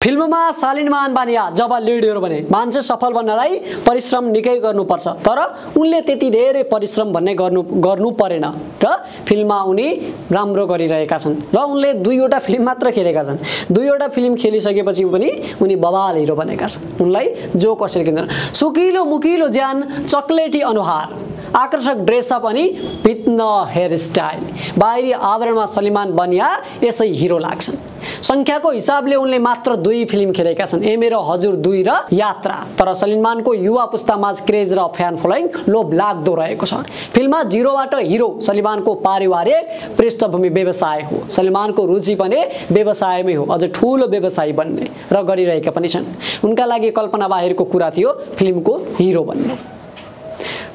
फिल्ममा सलिमान बानिया जब lead hero बने मान्छे सफल बन्नलाई परिश्रम निकै गर्नुपर्छ तर उनले त्यति धेरै परिश्रम भन्ने गर्नु परेन र फिल्ममा उनी राम्रो गरिरहेका छन् र उनले 2वटा फिल्म मात्र खेलेका छन् 2वटा फिल्म खेलिसकेपछि पनि उनी बवाल हिरो बनेका छन् उनलाई जो कसैले किन्दैन सुकिलो मुकिलो ज्यान चकलेटी अनुहार आकर्षक ड्रेसअप अनि भिन्न हेयर स्टाइल बाहिरी आवरणमा सलिमान बानिया यसै हिरो लाग्छन् संख्याको हिसाबले उनले मात्र 2 फिल्म खेलेका छन् ए मेरो हजुर 2 र यात्रा तर सलिमानको युवा पुस्तामा क्रेज र फ्यान फलोइङ लोभ लाग्दो रहेको छ फिल्ममा जिरोबाट हिरो सलिमानको पारिवारिक पृष्ठभूमि व्यवसाय हो सलिमानको रुचि पनि व्यवसायमै हो अझ ठूलो व्यवसायी बन्ने र गरिरहेका पनि छन् उनका लागि कल्पना बाहिरको कुरा थियो फिल्मको हिरो बन्ने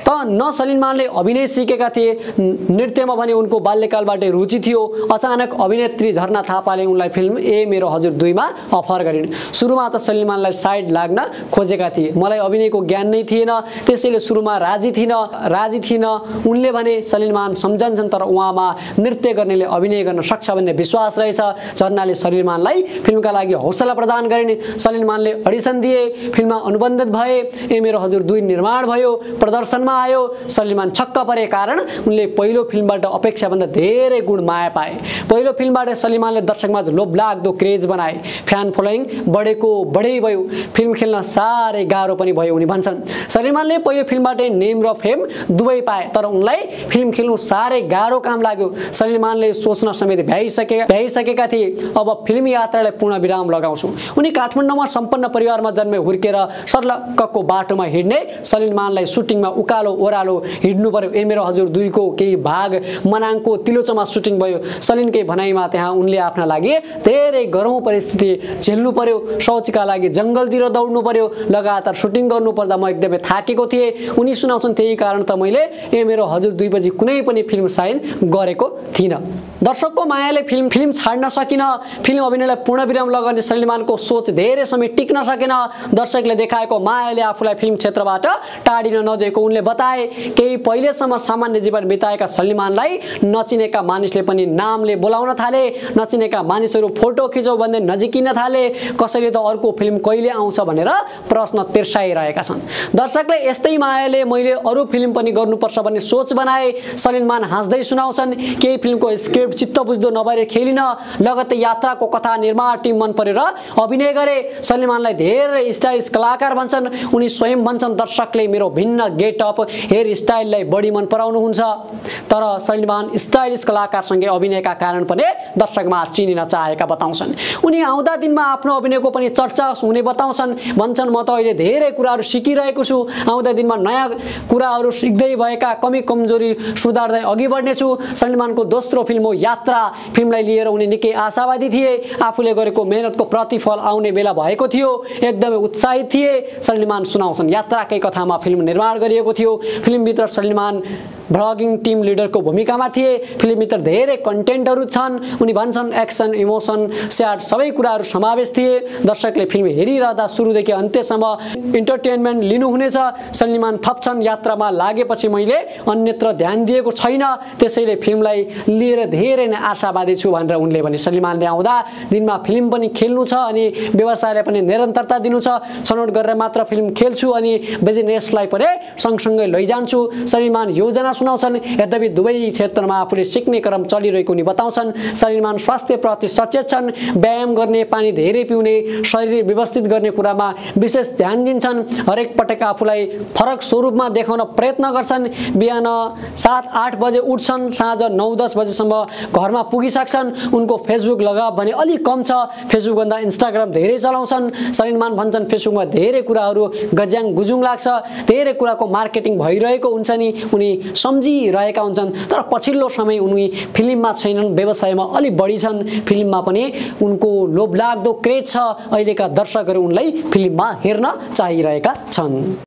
त न सलिमानले अभिनय सिकेका थिए नृत्यमा भने उनको बाल्यकालबाट रुचि थियो अचानक अभिनेत्री झरना थापाले उनलाई फिल्म ए मेरो हजुर 2 मा अफर गरिन् सुरुमा त सलिमानलाई साइड लाग्न खोजेका थिए मलाई अभिनयको ज्ञान नै थिएन त्यसैले सुरुमा राजी थिइन उनले भने सलिमान सम्झन्छन् तर उहाँमा नृत्य गर्नेले अभिनय गर्न सक्छ भन्ने विश्वास रहेछ झरनाले सलिमानलाई फिल्मका लागि हौसला प्रदान गरिन् सलिमानले अडिसन दिए फिल्ममा अनुबन्धित भए ए मेरो हजुर 2 निर्माण भयो प्रदर्शनमा आयो सलिमान छक्क परे कारण उनले पहिलो फिल्मबाट अपेक्षा भन्दा धेरै गुण माया पाए पहिलो फिल्मबाट सलिमानले दर्शकमा लोभलाग्दो क्रेज बनाए फ्यान फलोइङ बढै भयो फिल्म खेल्न साह्रै गाह्रो पनि भयो उनी भन्छन् सलिमानले पहिलो फिल्मबाट नेम र फेम दुवै पाए तर उनलाई फिल्म खेल्नु साह्रै गाह्रो काम लाग्यो सलिमानले सोच्न समेत भ्याइसकेका थिए अब फिल्म यात्रालाई पूर्ण विराम लगाउँछु उनी काठमाडौँमा सम्पन्न परिवारमा जन्मे हुर्केर सर्लक्कको बाटोमा हिड्ने सलिमानलाई सुटिङमा उकालो ओरालो हिड्नु पर्यो ए मेरो हजुर 2 को केही भाग मनाङको तिलोचमा सुटिङ भयो सलिनकै भनाइमा त्यहाँ उनले आफ्ना लागि धेरै गरौँ परिस्थिति झेल्नु पर्यो शौचका लागि जंगलतिर दौड्नु पर्यो लगातार सुटिङ गर्नु पर्दा म एकदमै थाकेको थिए उनी सुनाउँछन् त्यही कारण त मैले ए मेरो हजुर 2 पछि कुनै पनि फिल्म साइन गरेको थिइन दर्शकको मायाले फिल्म छाड्न सकिन फिल्म अभिनयलाई पूर्ण विराम लगाउने सलिमानको सोच धेरै समय टिक्न सकेन दर्शकले देखाएको मायाले आफूलाई फिल्म क्षेत्रबाट टाढिन नदिएको उनले बताए केही पहिलेसम्म सामान्य जीवन बिताएका सलिमानलाई नचिनेका मानिसले पनि नामले बोलाउन थाले नचिनेका मानिसहरू फोटो खिचौ भन्दै नजिकिन थाले कसैले त अर्को फिल्म कहिले आउँछ भनेर प्रश्न तिर्साइरहेका छन् दर्शकले यस्तै मायाले मैले अरु फिल्म पनि गर्नुपर्छ भन्ने सोच बनाए सलिमान हाँस्दै सुनाउँछन् केही फिल्मको स्क्रिप्ट चित्त बुझ्दो नभएर खेलिन लगत्तै यात्राको कथा निर्माण टिम मन परेर अभिनय गरे सलिमानलाई धेरै स्टाइलिश कलाकार भन्छन् उनी स्वयं भन्छन् दर्शकले मेरो भिन्न गेटअप हेयर स्टाइललाई बढी मन पराउनुहुन्छ तर सलिमान स्टाइलिश कलाकारसँगै अभिनयका कारण पनि दर्शकमा चिनिन चाहेका बताउँछन् उनी आउँदा दिनमा आफ्नो अभिनयको पनि चर्चा हुने बताउँछन् भन्छन् म त अहिले धेरै कुराहरू सिकिरहेको छु आउँदा दिनमा नयाँ कुराहरू सिक्दै भएका कमी कमजोरी सुधार्दै अघि बढ्ने छु सलिमानको दोस्रो फिल्म हो यात्रा फिल्मलाई लिएर उनी निकै आशावादी थिए आफूले गरेको मेहनतको प्रतिफल आउने बेला भएको थियो एकदमै उत्साहित थिए सलिमान सुनाउँछन् यात्राकै कथामा फिल्म निर्माण गरिएको थियो फिल्मभित्र सलिमान भ्लगिङ टिम लिडरको भूमिकामा थिए फिल्मभित्र धेरै कन्टेन्टहरू छन् उनी भन्छन् एक्सन इमोसन स्याड सबै कुराहरू समावेश थिए दर्शकले फिल्म हेरिरहँदा सुरुदेखि अन्त्यसम्म इन्टरटेनमेन्ट लिनुहुनेछ सलिमान थप्छन् यात्रामा लागेपछि मैले अन्यत्र ध्यान दिएको छैन त्यसैले फिल्मलाई लिएर धेरै नै आशावादी छु भनेर उनले भने सलिमानले आउँदा दिनमा फिल्म पनि खेल्नु छ अनि व्यवसायलाई पनि निरन्तरता दिनु छ छनौट गरेर मात्र फिल्म खेल्छु अनि बिजनेसलाई पनि सँगसँगै लैजान्छु सलिमान योजना सुनाउँछन् यद्यपि दुवै क्षेत्रमा आफूले सिक्ने क्रम चलिरहेको उनी बताउँछन् सलिमान स्वास्थ्यप्रति सचेत छन् व्यायाम गर्ने पानी धेरै पिउने शरीर व्यवस्थित गर्ने कुरामा विशेष ध्यान दिन्छन् हरेक पटक आफूलाई फरक स्वरूपमा देखाउन प्रयत्न गर्छन् बिहान 7-8 बजे उठ्छन् साँझ 9-10 बजेसम्म घरमा पुगिसक्छन् उनको फेसबुक लगाव भने अलि कम छ फेसबुक भन्दा इन्स्टाग्राम धेरै चलाउँछन् सलिमान भन्छन् फेसबुकमा धेरै कुराहरू गज्याङ गुजुङ लाग्छ धेरै कुराको मार्केटिङ भइरहेको हुन्छ नि उनी सम्झिरहेका हुन्छन् तर पछिल्लो समय उनी फिल्ममा छैनन् व्यवसायमा अलि बढी छन् फिल्ममा पनि उनको लोभलाग्दो क्रेज छ अहिलेका दर्शकहरू उनलाई फिल्ममा हेर्न चाहिरहेका छन्।